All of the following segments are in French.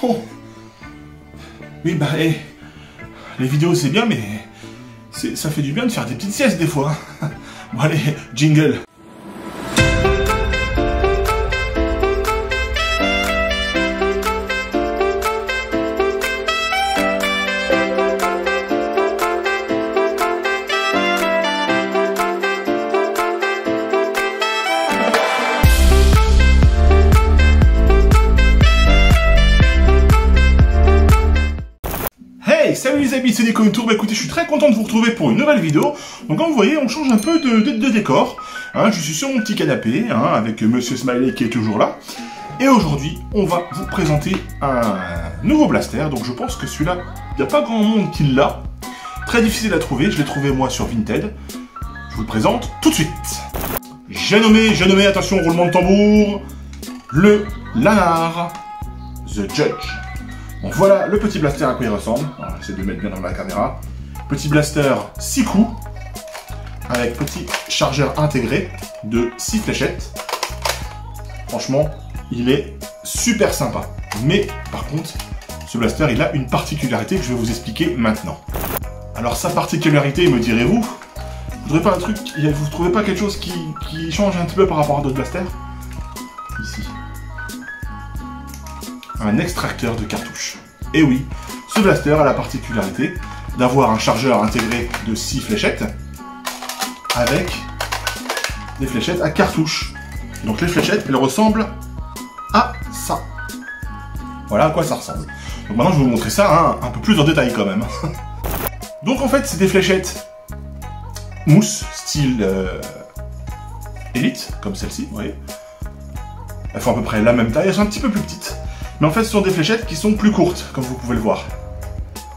Oh. Oui, bah, les vidéos c'est bien, mais ça fait du bien de faire des petites siestes des fois. Bon allez, jingle. Salut les amis, c'est Nico Tour. Bah écoutez, je suis très content de vous retrouver pour une nouvelle vidéo. Donc comme vous voyez, on change un peu de décor. Hein, je suis sur mon petit canapé, hein, avec Monsieur Smiley qui est toujours là. Et aujourd'hui, on va vous présenter un nouveau blaster. Donc je pense que celui-là, il n'y a pas grand monde qui l'a. Très difficile à trouver, je l'ai trouvé moi sur Vinted. Je vous le présente tout de suite. J'ai nommé, attention, roulement de tambour, le Lanard The Judge. Donc voilà le petit blaster à quoi il ressemble. Alors, j'essaie de le mettre bien dans la caméra. Petit blaster 6 coups, avec petit chargeur intégré de 6 fléchettes. Franchement, il est super sympa. Mais par contre, ce blaster, il a une particularité que je vais vous expliquer maintenant. Alors sa particularité, me direz-vous, vous trouvez pas quelque chose qui change un petit peu par rapport à d'autres blasters? Ici. Un extracteur de cartouches. Et oui, ce blaster a la particularité d'avoir un chargeur intégré de 6 fléchettes avec des fléchettes à cartouches. Donc les fléchettes, elles ressemblent à ça. Voilà à quoi ça ressemble. Donc maintenant je vais vous montrer ça un peu plus en détail quand même. Donc en fait c'est des fléchettes mousse, style Elite, comme celle-ci, vous voyez. Elles font à peu près la même taille, elles sont un petit peu plus petites. Mais en fait, ce sont des fléchettes qui sont plus courtes, comme vous pouvez le voir.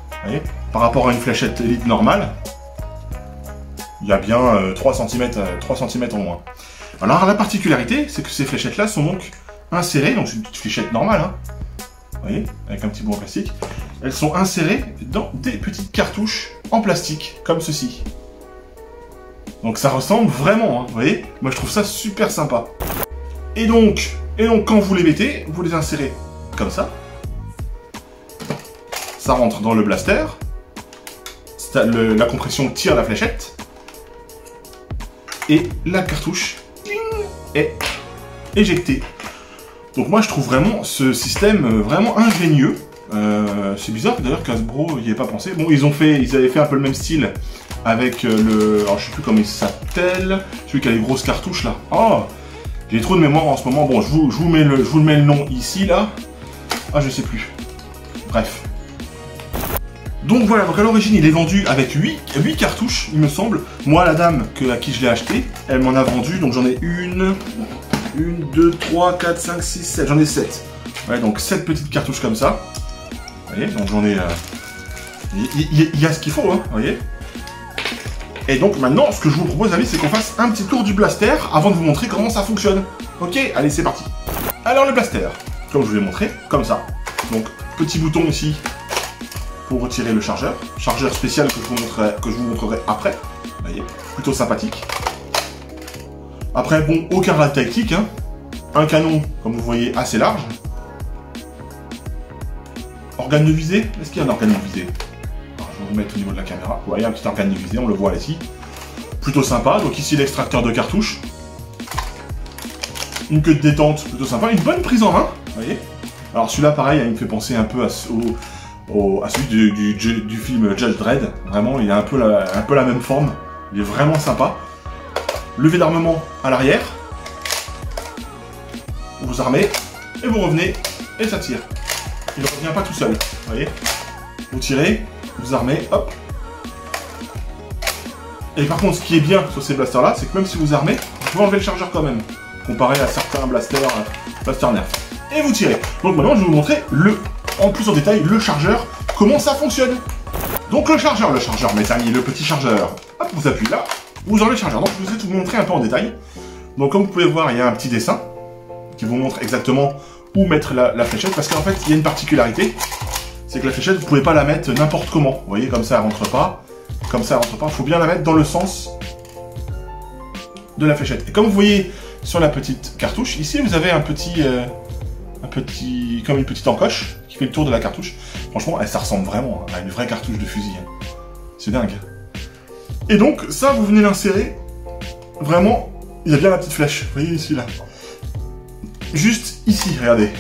Vous voyez, par rapport à une fléchette Elite normale, il y a bien 3 cm en moins. Alors, la particularité, c'est que ces fléchettes-là sont donc insérées, donc c'est une petite fléchette normale, hein, vous voyez, avec un petit bout en plastique. Elles sont insérées dans des petites cartouches en plastique, comme ceci. Donc ça ressemble vraiment, hein, vous voyez. Moi, je trouve ça super sympa. Et donc quand vous les mettez, vous les insérez comme ça. Ça rentre dans le blaster. La compression tire la fléchette. Et la cartouche est éjectée. Donc moi je trouve vraiment ce système vraiment ingénieux. C'est bizarre d'ailleurs qu'Hasbro n'y ait pas pensé. Bon, ils avaient fait un peu le même style avec alors je sais plus comment il s'appelle. Celui qui a les grosses cartouches là. Oh, j'ai trop de mémoire en ce moment. Bon, je vous mets le nom ici là. Ah, je sais plus. Bref. Donc voilà, donc à l'origine, il est vendu avec 8 cartouches, il me semble. Moi, la dame à qui je l'ai acheté, elle m'en a vendu, donc j'en ai 1, 2, 3, 4, 5, 6, 7. J'en ai 7. Ouais, donc 7 petites cartouches comme ça. Vous voyez, donc j'en ai... Il y a ce qu'il faut, hein, vous voyez. Et donc maintenant, ce que je vous propose, amis, c'est qu'on fasse un petit tour du blaster avant de vous montrer comment ça fonctionne. Ok, allez, c'est parti. Alors le blaster, comme je vous l'ai montré, comme ça. Donc, petit bouton ici pour retirer le chargeur. Chargeur spécial que je vous montrerai après. Vous voyez, plutôt sympathique. Après, bon, aucun rad tactique, hein. Un canon, comme vous voyez, assez large. Organe de visée. Est-ce qu'il y a un organe de visée? Alors, je vais vous mettre au niveau de la caméra. Vous voyez, un petit organe de visée, on le voit ici. Plutôt sympa. Donc ici, l'extracteur de cartouches. Une queue de détente, plutôt sympa. Une bonne prise en main, vous voyez. Alors celui-là, pareil, il me fait penser un peu à celui du film Judge Dredd. Vraiment, il a un peu la même forme. Il est vraiment sympa. Levée d'armement à l'arrière. Vous armez, et vous revenez, et ça tire. Il ne revient pas tout seul, vous voyez. Vous tirez, vous armez, hop. Et par contre, ce qui est bien sur ces blasters-là, c'est que même si vous armez, vous pouvez enlever le chargeur quand même. Comparé à certains blaster Nerf. Et vous tirez. Donc maintenant, je vais vous montrer en plus en détail le chargeur, comment ça fonctionne. Donc le chargeur, mes amis, le petit chargeur. Hop, vous appuyez là, vous enlevez le chargeur. Donc je vais vous montrer un peu en détail. Donc comme vous pouvez voir, il y a un petit dessin qui vous montre exactement où mettre la fléchette. Parce qu'en fait, il y a une particularité, c'est que la fléchette, vous pouvez pas la mettre n'importe comment. Vous voyez, comme ça, elle rentre pas. Comme ça, elle rentre pas. Il faut bien la mettre dans le sens de la fléchette. Et comme vous voyez sur la petite cartouche, ici, vous avez comme une petite encoche qui fait le tour de la cartouche. Franchement, ça ressemble vraiment à une vraie cartouche de fusil. Hein. C'est dingue. Et donc, ça, vous venez l'insérer. Vraiment, il y a bien la petite flèche. Vous voyez ici, là. Juste ici, regardez.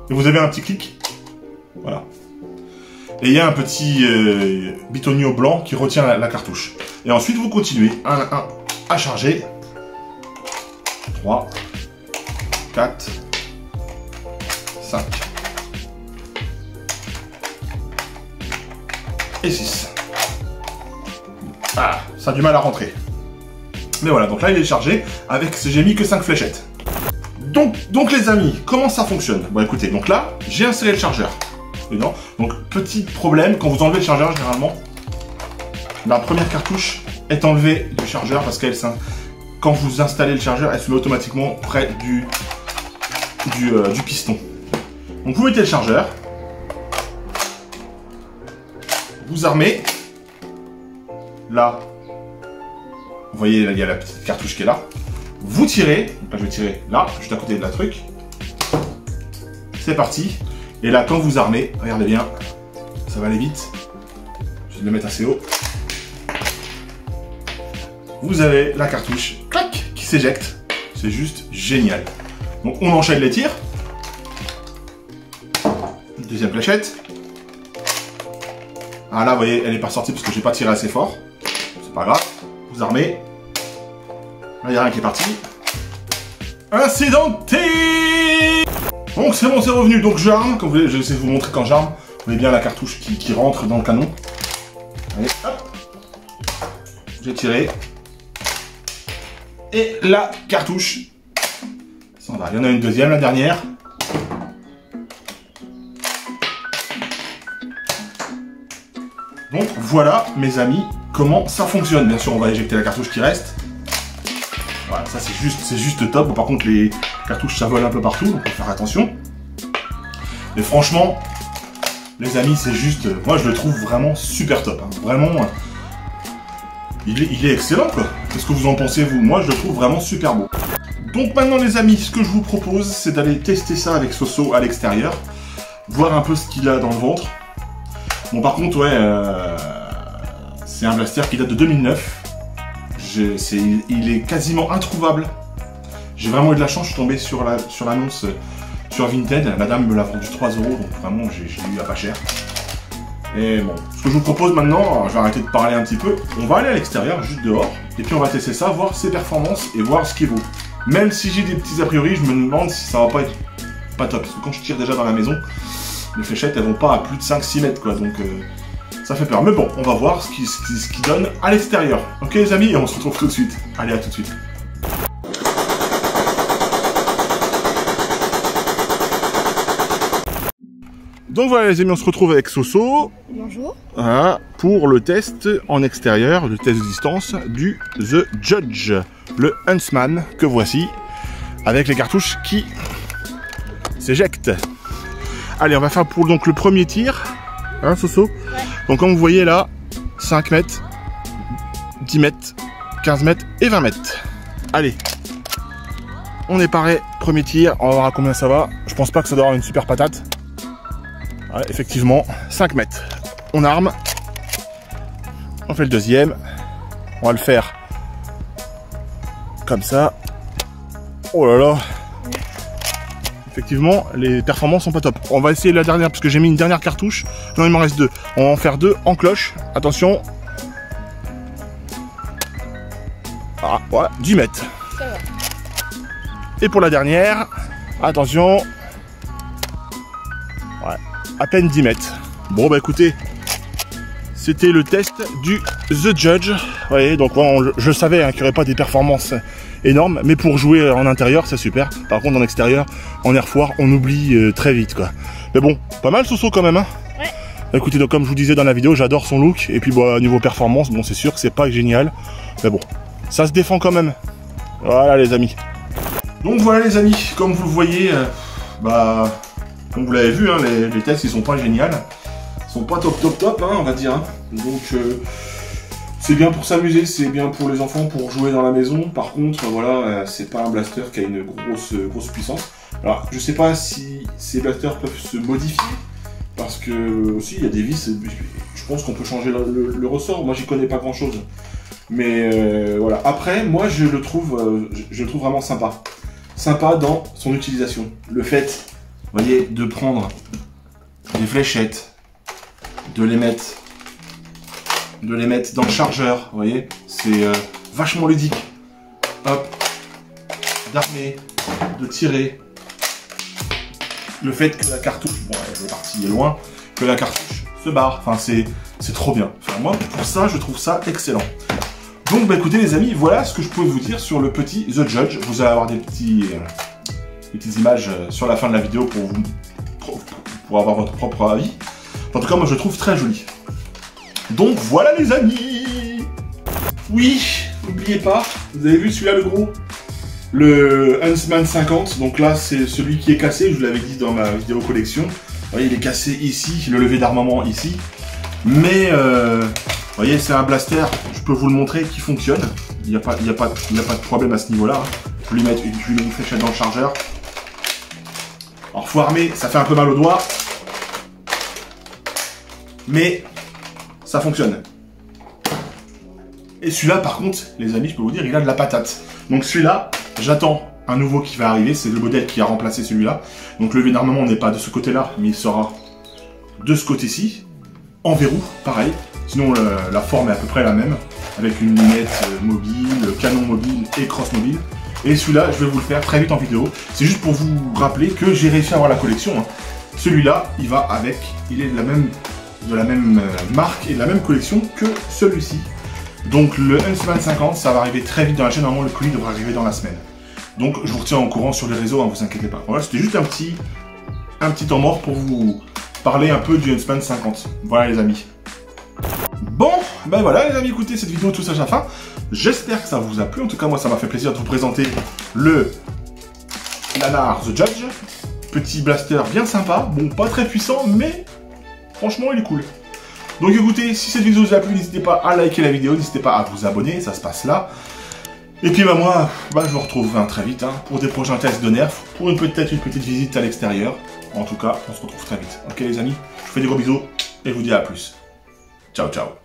Et vous avez un petit clic. Voilà. Et il y a un petit bitonio blanc qui retient la cartouche. Et ensuite, vous continuez un à charger. 3, 4, 5 et 6. Ah, ça a du mal à rentrer. Mais voilà, donc là il est chargé avec, j'ai mis que 5 fléchettes. Donc les amis, comment ça fonctionne? Bon écoutez, donc là, j'ai inséré le chargeur. Dedans. Donc petit problème, quand vous enlevez le chargeur, généralement, la première cartouche est enlevée du chargeur parce qu'elle quand vous installez le chargeur, elle se met automatiquement près du piston. Donc vous mettez le chargeur, vous armez, là, vous voyez, là, il y a la petite cartouche qui est là, vous tirez, donc là je vais tirer là, juste à côté de la truc, c'est parti, et là quand vous armez, regardez bien, ça va aller vite, je vais le mettre assez haut, vous avez la cartouche, clac, qui s'éjecte. C'est juste génial. Donc on enchaîne les tirs. Deuxième fléchette. Ah là, vous voyez, elle n'est pas sortie parce que j'ai pas tiré assez fort. C'est pas grave. Vous armez. Là, il n'y a rien qui est parti. Incidenté. Donc c'est bon, c'est revenu. Donc j'arme. Comme vous voyez, je vais essayer de vous montrer quand j'arme. Vous voyez bien la cartouche qui rentre dans le canon. Allez, hop. J'ai tiré. Et la cartouche s'en va. Il y en a une deuxième, la dernière. Donc voilà, mes amis, comment ça fonctionne. Bien sûr, on va éjecter la cartouche qui reste. Voilà, ça c'est juste top. Bon, par contre, les cartouches, ça vole un peu partout, donc il faut faire attention. Mais franchement, les amis, c'est juste... Moi, je le trouve vraiment super top. Hein. Vraiment... Il est excellent, quoi. Qu'est-ce que vous en pensez, vous? Moi, je le trouve vraiment super beau. Donc maintenant, les amis, ce que je vous propose, c'est d'aller tester ça avec Soso à l'extérieur. Voir un peu ce qu'il a dans le ventre. Bon, par contre, ouais, c'est un blaster qui date de 2009. Il est quasiment introuvable. J'ai vraiment eu de la chance, je suis tombé sur l'annonce sur Vinted. Madame me l'a vendu 3 €, donc vraiment, je l'ai eu à pas cher. Et bon, ce que je vous propose maintenant, je vais arrêter de parler un petit peu, on va aller à l'extérieur, juste dehors, et puis on va tester ça, voir ses performances et voir ce qu'il vaut. Même si j'ai des petits a priori, je me demande si ça va pas être pas top, parce que quand je tire déjà dans la maison, les fléchettes elles vont pas à plus de 5-6 mètres quoi, donc ça fait peur. Mais bon, on va voir ce qu'il donne à l'extérieur. Ok les amis, et on se retrouve tout de suite. Allez, à tout de suite. Donc voilà les amis, on se retrouve avec Soso. Bonjour. Pour le test en extérieur, le test de distance du The Judge, le Huntsman que voici, avec les cartouches qui s'éjectent. Allez, on va faire pour donc le premier tir, hein Soso? Ouais. Donc comme vous voyez là, 5 mètres, 10 mètres, 15 mètres et 20 mètres. Allez, on est paré, premier tir, on va voir à combien ça va. Je pense pas que ça doit avoir une super patate. Ouais, effectivement, 5 mètres. On arme. On fait le deuxième. On va le faire comme ça. Oh là là. Effectivement, les performances sont pas top. On va essayer la dernière, parce que j'ai mis une dernière cartouche. Non, il m'en reste 2. On va en faire 2 en cloche. Attention. Ah, voilà, 10 mètres. Ça va. Et pour la dernière, attention. Ouais. À peine 10 mètres. Bon bah écoutez, c'était le test du The Judge. Vous voyez, donc je savais hein, qu'il n'y aurait pas des performances énormes, mais pour jouer en intérieur c'est super. Par contre en extérieur, en air foire, on oublie très vite quoi. Mais bon, pas mal Soso quand même hein. Ouais. Écoutez, donc comme je vous disais dans la vidéo, j'adore son look. Et puis bon, niveau performance, bon c'est sûr que c'est pas génial. Mais bon, ça se défend quand même. Voilà les amis. Donc voilà les amis, comme vous le voyez, comme vous l'avez vu, hein, les tests ils sont pas géniaux, ils sont pas top hein, on va dire. Hein. Donc c'est bien pour s'amuser, c'est bien pour les enfants, pour jouer dans la maison. Par contre, voilà, c'est pas un blaster qui a une grosse puissance. Alors, je sais pas si ces blasters peuvent se modifier, parce que aussi il y a des vis, je pense qu'on peut changer le ressort. Moi, j'y connais pas grand chose. Mais voilà. Après, moi, je le trouve vraiment sympa. Sympa dans son utilisation. Le fait, vous voyez, de prendre des fléchettes, de les mettre dans le chargeur, vous voyez, c'est vachement ludique. Hop, d'armer, de tirer. Le fait que la cartouche, bon, elle est partie loin, que la cartouche se barre, enfin, c'est trop bien. Enfin, moi, pour ça, je trouve ça excellent. Donc, bah, écoutez, les amis, voilà ce que je pouvais vous dire sur le petit The Judge. Vous allez avoir des petites images sur la fin de la vidéo pour avoir votre propre avis. En tout cas, moi, je le trouve très joli. Donc, voilà, les amis. Oui, n'oubliez pas, vous avez vu celui-là, le gros, le Huntsman 50. Donc là, c'est celui qui est cassé, je vous l'avais dit dans ma vidéo collection. Vous voyez, il est cassé ici, le lever d'armement ici. Mais, vous voyez, c'est un blaster, je peux vous le montrer, qui fonctionne. Il n'y a pas de problème à ce niveau-là. Je vais lui mettre une fléchette dans le chargeur. Alors, faut armer, ça fait un peu mal au doigt. Mais, ça fonctionne. Et celui-là, par contre, les amis, je peux vous dire, il a de la patate. Donc celui-là, j'attends un nouveau qui va arriver. C'est le modèle qui a remplacé celui-là. Donc le levier d'armement n'est pas de ce côté-là, mais il sera de ce côté-ci. En verrou, pareil. Sinon, la forme est à peu près la même. Avec une lunette mobile, canon mobile et crosse mobile. Et celui-là, je vais vous le faire très vite en vidéo. C'est juste pour vous rappeler que j'ai réussi à avoir la collection. Hein. Celui-là, il va avec. Il est de la même marque et de la même collection que celui-ci. Donc le Huntsman 50, ça va arriver très vite dans la chaîne. Normalement, le colis devrait arriver dans la semaine. Donc je vous retiens au courant sur les réseaux, hein, vous inquiétez pas. Voilà, c'était juste un petit temps mort pour vous parler un peu du Huntsman 50. Voilà les amis. Bon, ben voilà les amis, écoutez, cette vidéo touche à sa fin. J'espère que ça vous a plu. En tout cas, moi, ça m'a fait plaisir de vous présenter le Lanard The Judge. Petit blaster bien sympa. Bon, pas très puissant, mais franchement, il est cool. Donc écoutez, si cette vidéo vous a plu, n'hésitez pas à liker la vidéo, n'hésitez pas à vous abonner, ça se passe là. Et puis bah moi, je vous retrouve très vite pour des prochains tests de nerfs, pour peut-être une petite visite à l'extérieur. En tout cas, on se retrouve très vite. Ok les amis, je vous fais des gros bisous et je vous dis à plus. Ciao ciao.